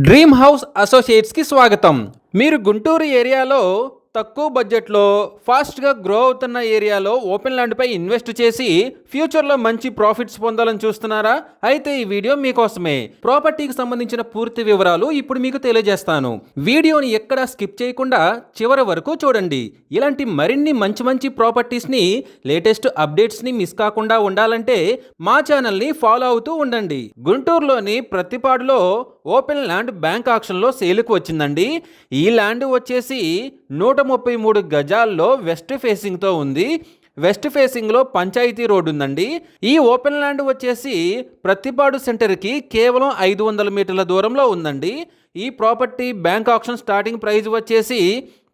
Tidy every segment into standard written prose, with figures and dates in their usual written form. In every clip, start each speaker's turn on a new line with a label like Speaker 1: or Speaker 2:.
Speaker 1: Dream house అసోసియేట్స్కి స్వాగతం. మీరు గుంటూరు ఏరియాలో తక్కువ బడ్జెట్లో ఫాస్ట్గా గ్రో అవుతున్న ఏరియాలో ఓపెన్ ల్యాండ్పై ఇన్వెస్ట్ చేసి ఫ్యూచర్లో మంచి ప్రాఫిట్స్ పొందాలని చూస్తున్నారా? అయితే ఈ వీడియో మీకోసమే. ప్రాపర్టీకి సంబంధించిన పూర్తి వివరాలు ఇప్పుడు మీకు తెలియజేస్తాను. వీడియోని ఎక్కడా స్కిప్ చేయకుండా చివరి వరకు చూడండి. ఇలాంటి మరిన్ని మంచి మంచి ప్రాపర్టీస్ని, లేటెస్ట్ అప్డేట్స్ని మిస్ కాకుండా ఉండాలంటే మా ఛానల్ని ఫాలో అవుతూ ఉండండి. గుంటూరులోని ప్రతిపాడులో ఓపెన్ ల్యాండ్ బ్యాంక్ ఆక్షన్లో సేలుకు వచ్చిందండి. ఈ ల్యాండ్ వచ్చేసి 133 గజాల్లో వెస్ట్ ఫేసింగ్తో ఉంది. వెస్ట్ ఫేసింగ్లో పంచాయతీ రోడ్డు ఉందండి. ఈ ఓపెన్ ల్యాండ్ వచ్చేసి ప్రతిపాడు సెంటర్కి కేవలం 500 మీటర్ల దూరంలో ఉందండి. ఈ property bank auction starting price వచ్చేసి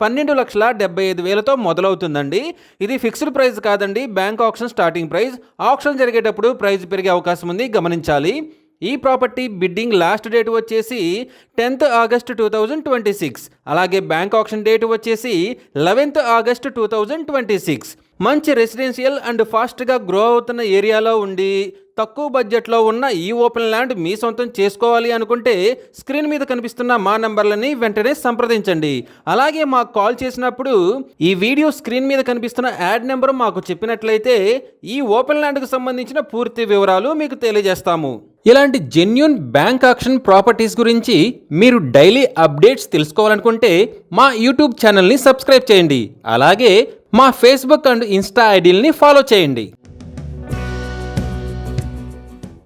Speaker 1: 12,75,000తో మొదలవుతుందండి. ఇది ఫిక్స్డ్ ప్రైస్ కాదండి, bank auction starting price. Auction జరిగేటప్పుడు ప్రైస్ పెరిగే అవకాశం ఉంది, గమనించాలి. ఈ ప్రాపర్టీ బిడ్డింగ్ లాస్ట్ డేట్ వచ్చేసి 10th ఆగస్ట్ 2026. అలాగే బ్యాంక్ ఆక్షన్ డేట్ వచ్చేసి 11th ఆగస్ట్ 2026. మంచి రెసిడెన్షియల్ అండ్ ఫాస్ట్గా గ్రో అవుతున్న ఏరియాలో ఉండి తక్కువ బడ్జెట్లో ఉన్న ఈ ఓపెన్ ల్యాండ్ మీ సొంతం చేసుకోవాలి అనుకుంటే స్క్రీన్ మీద కనిపిస్తున్న మా నంబర్లని వెంటనే సంప్రదించండి. అలాగే మాకు కాల్ చేసినప్పుడు ఈ వీడియో స్క్రీన్ మీద కనిపిస్తున్న యాడ్ నెంబర్ మాకు చెప్పినట్లయితే ఈ ఓపెన్ ల్యాండ్కు సంబంధించిన పూర్తి వివరాలు మీకు తెలియజేస్తాము. ఇలాంటి జెన్యూన్ బ్యాంక్ ఆక్షన్ ప్రాపర్టీస్ గురించి మీరు డైలీ అప్డేట్స్ తెలుసుకోవాలనుకుంటే మా యూట్యూబ్ ఛానల్ని సబ్స్క్రైబ్ చేయండి. అలాగే మా ఫేస్బుక్ అండ్ ఇన్స్టా ఐడీలని ఫాలో చేయండి.